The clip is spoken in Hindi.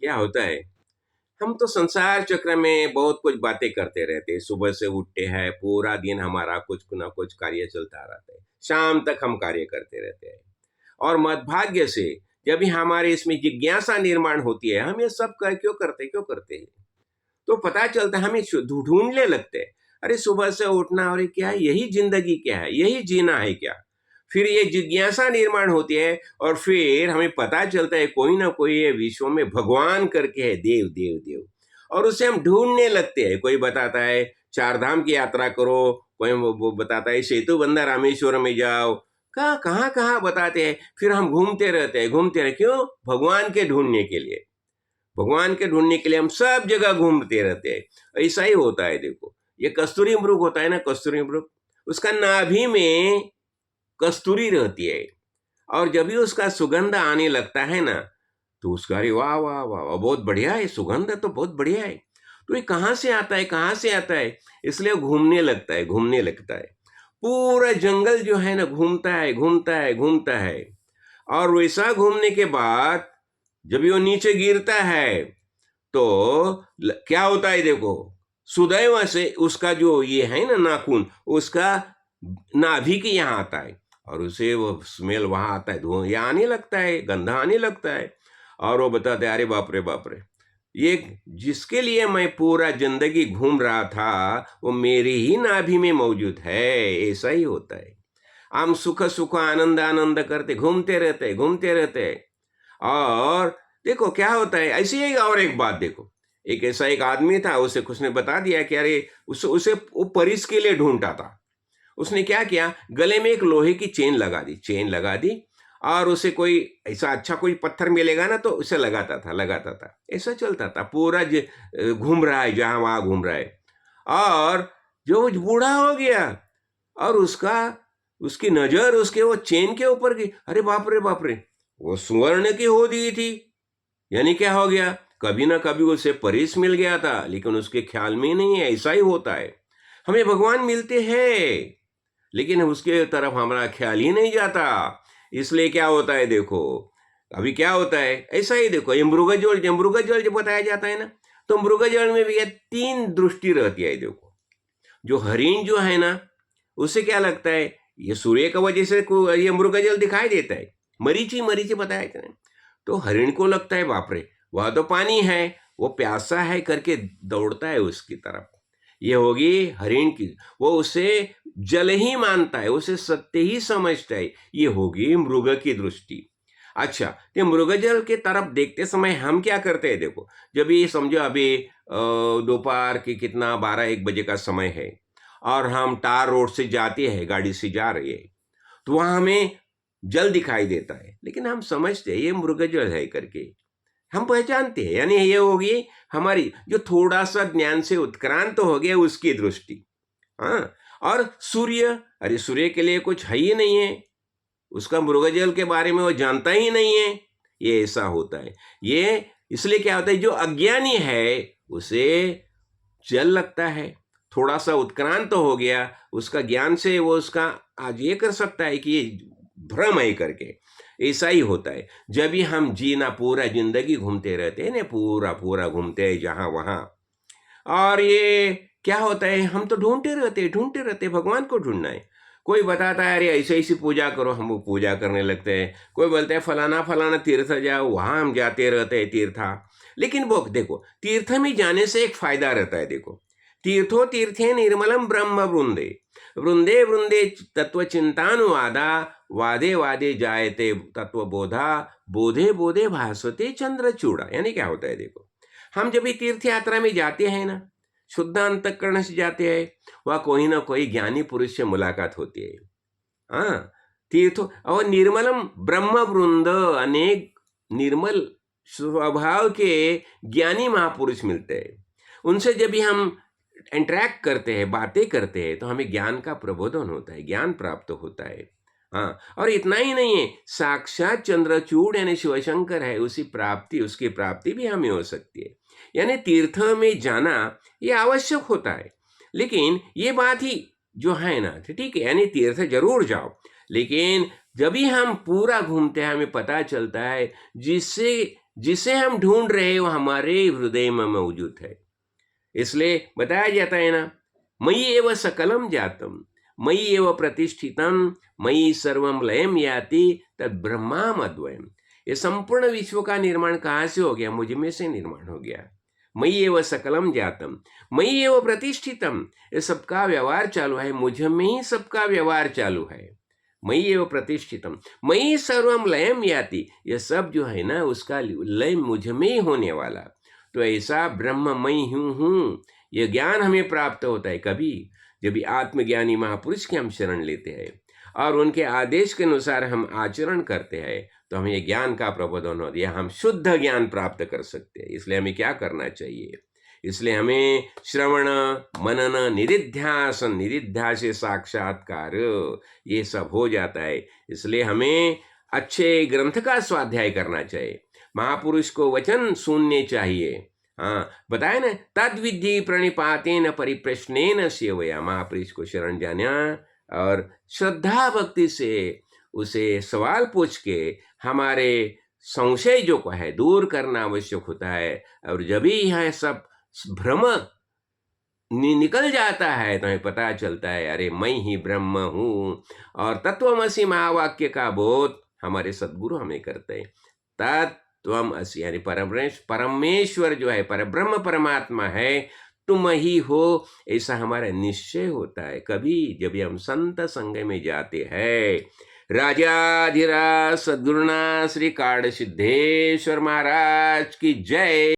क्या होता है, हम तो संसार चक्र में बहुत कुछ बातें करते रहते हैं। सुबह से उठते हैं, पूरा दिन हमारा कुछ ना कुछ कार्य चलता रहता है, शाम तक हम कार्य करते रहते हैं। और मदभाग्य से जब भी हमारे इसमें जिज्ञासा निर्माण होती है, हम ये सब क्यों करते हैं, तो पता चलता है हमें ढूंढने लगते हैं। अरे सुबह से उठना, और क्या है, यही जिंदगी क्या है, यही जीना है क्या? फिर ये जिज्ञासा निर्माण होती है, और फिर हमें पता चलता है कोई ना कोई ये विश्व में भगवान करके है, देव देव देव। और उसे हम ढूंढने लगते हैं। कोई बताता है चार धाम की यात्रा करो, कोई वो बताता है सेतु बंधा रामेश्वर में जाओ, कहाँ कहाँ कहाँ बताते हैं। फिर हम घूमते रहते हैं, घूमते रहे, क्यों? भगवान के ढूंढने के लिए। भगवान के ढूंढने के लिए हम सब जगह घूमते रहते हैं। ऐसा ही होता है। देखो, ये कस्तूरी मृग होता है ना, कस्तूरी मृग, उसका नाभि में कस्तूरी रहती है। और जब भी उसका सुगंध आने लगता है ना, तो उसका अरे वाह वाह वाह वाह, बहुत बढ़िया है, सुगंध है तो बहुत बढ़िया है। तो ये कहाँ से आता है, कहाँ से आता है? इसलिए घूमने लगता है, घूमने लगता है। पूरा जंगल जो है ना, घूमता है घूमता है घूमता है। और वैसा घूमने के बाद जब वो नीचे गिरता है, तो क्या होता है देखो, सुदैव से उसका जो ये है ना नाखून, उसका नाभि के यहाँ आता है, और उसे वो स्मेल वहां आता है, धुआं ये आने लगता है, गंधा आने लगता है। और वो बताते हैं, अरे बाप रे बाप रे, ये जिसके लिए मैं पूरा जिंदगी घूम रहा था, वो मेरी ही नाभि में मौजूद है। ऐसा ही होता है। हम सुख सुख आनंद आनंद करते घूमते रहते, घूमते रहते। और देखो क्या होता है, ऐसी ही और एक बात देखो, एक ऐसा एक आदमी था, उसे कुछ ने बता दिया कि अरे उसे वो परिस के लिए ढूंढता था। उसने क्या किया, गले में एक लोहे की चेन लगा दी, चेन लगा दी। और उसे कोई ऐसा अच्छा कोई पत्थर मिलेगा ना, तो उसे लगाता था, लगाता था, ऐसा चलता था पूरा। घूम रहा है, जहां वहां घूम रहा है। और जो बूढ़ा हो गया, और उसकी नजर उसके वो चेन के ऊपर गई। अरे बाप रे बाप रे, वो स्वर्ण की हो दी थी। यानी क्या हो गया, कभी ना कभी उसे परिस मिल गया था, लेकिन उसके ख्याल में ही नहीं है। ऐसा ही होता है, हमें भगवान मिलते हैं, लेकिन उसके तरफ हमारा ख्याल ही नहीं जाता। इसलिए क्या होता है देखो, अभी क्या होता है, ऐसा ही देखो, ये मृगजल जो बताया जाता है ना, तो मृगजल में भी ये तीन दृष्टि रहती है। देखो, जो हरिण जो है ना, उसे क्या लगता है, ये सूर्य का वजह से ये मृगजल दिखाई देता है, मरीची मरीची बताया जाता है। तो हरिण को लगता है बाप रे, वह तो पानी है, वो प्यासा है करके दौड़ता है उसकी तरफ। ये होगी हरिण की, वो उसे जल ही मानता है, उसे सत्य ही समझता है। ये होगी मृग की दृष्टि। अच्छा, तो मृगजल के तरफ देखते समय हम क्या करते हैं देखो, जब ये समझो अभी दोपहर की कितना 12-1 बजे का समय है, और हम टार रोड से जाते हैं, गाड़ी से जा रही है, तो वहां हमें जल दिखाई देता है, लेकिन हम समझते हैं ये मृगजल है करके, हम पहचानते हैं। यानी ये होगी हमारी जो थोड़ा सा ज्ञान से उत्क्रांत तो हो गया उसकी दृष्टि। हाँ। और सूर्य, अरे सूर्य के लिए कुछ है ही नहीं है, उसका मृगजल के बारे में वो जानता ही नहीं है। ये ऐसा होता है। ये इसलिए क्या होता है, जो अज्ञानी है उसे जल लगता है, थोड़ा सा उत्क्रांत तो हो गया उसका ज्ञान से, वो उसका आज ये कर सकता है कि ये भ्रम है करके। ऐसा ही होता है, जब भी हम जीना पूरा जिंदगी घूमते रहते हैं ना, पूरा पूरा घूमते हैं जहां वहां। और ये क्या होता है, हम तो ढूंढते रहते, भगवान को ढूंढना है। कोई बताता है अरे ऐसे ऐसी पूजा करो, हम वो पूजा करने लगते हैं। कोई बोलता है फलाना फलाना तीर्थ जाओ, वहां हम जाते रहते हैं तीर्था। लेकिन वो देखो, तीर्थ में जाने से एक फायदा रहता है। देखो, तीर्थो तीर्थे निर्मलम ब्रह्म वृंदे, वृंदे वृंदे तत्व चिंतानुवादा, वादे वादे जायते तत्व बोधा, बोधे बोधे भासते चंद्रचूड़ा। यानी क्या होता है देखो, हम जब भी तीर्थ यात्रा में जाते हैं ना, शुद्ध अंतःकरण से जाते हैं, वह कोई ना कोई ज्ञानी पुरुष से मुलाकात होती है। हाँ, तीर्थ और निर्मलम ब्रह्म वृंद, अनेक निर्मल स्वभाव के ज्ञानी महापुरुष मिलते हैं। उनसे जब भी हम इंटरेक्ट करते हैं, बातें करते हैं, तो हमें ज्ञान का प्रबोधन होता है, ज्ञान प्राप्त होता है। हाँ, और इतना ही नहीं है, साक्षात चंद्रचूड़ यानी शिवशंकर है, उसकी प्राप्ति भी हमें हो सकती है। यानी तीर्थ में जाना ये आवश्यक होता है। लेकिन ये बात ही जो है ना, तो ठीक है, यानी तीर्थ जरूर जाओ, लेकिन जब भी हम पूरा घूमते हैं हमें पता चलता है, जिससे जिसे हम ढूंढ रहे हैं वो हमारे हृदय में मौजूद है। इसलिए बताया जाता है ना, मयि एव सकलम जातम, मयि एव प्रतिष्ठितम, मयि सर्वम लयम याति तद ब्रह्माम अद्वयम। ये संपूर्ण विश्व का निर्माण कहाँ से हो गया? मुझ में से निर्माण हो गया। मयि एव सकलम जातम, मयि एव प्रतिष्ठितम, ये सबका व्यवहार चालू है, मुझ में ही सबका व्यवहार चालू है। मयि एव प्रतिष्ठितम, मयि सर्वम लयम याति, ये सब जो है ना उसका लय मुझ में ही होने वाला। तो ऐसा ब्रह्ममयी हूँ, ये ज्ञान हमें प्राप्त होता है कभी जब भी आत्मज्ञानी महापुरुष के हम शरण लेते हैं और उनके आदेश के अनुसार हम आचरण करते हैं, तो हमें ये ज्ञान का प्रबोधन होता है, हम शुद्ध ज्ञान प्राप्त कर सकते हैं। इसलिए हमें क्या करना चाहिए? इसलिए हमें श्रवण मनन निरिध्यासन, निरिध्यास साक्षात्कार, ये सब हो जाता है। इसलिए हमें अच्छे ग्रंथ का स्वाध्याय करना चाहिए, महापुरुष को वचन सुनने चाहिए। हाँ, बताए ना, तद विधि प्रणिपातेन परिप्रश्नेन सेवया, महापुरुष को शरण जाना और श्रद्धा भक्ति से उसे सवाल पूछ के हमारे संशय जो को है दूर करना आवश्यक होता है। और जब भी यह सब भ्रम निकल जाता है तो हमें पता चलता है अरे मैं ही ब्रह्म हूँ। और तत्वमसि महावाक्य का बोध हमारे सद्गुरु हमें करते हैं। तत्वमसि यानी परमेश्वर जो है, परब्रह्म परमात्मा है, तुम ही हो, ऐसा हमारा निश्चय होता है कभी जब हम संत संग में जाते हैं। राजाधिराज सद्गुरुनाथ श्री काड़ सिद्धेश्वर महाराज की जय।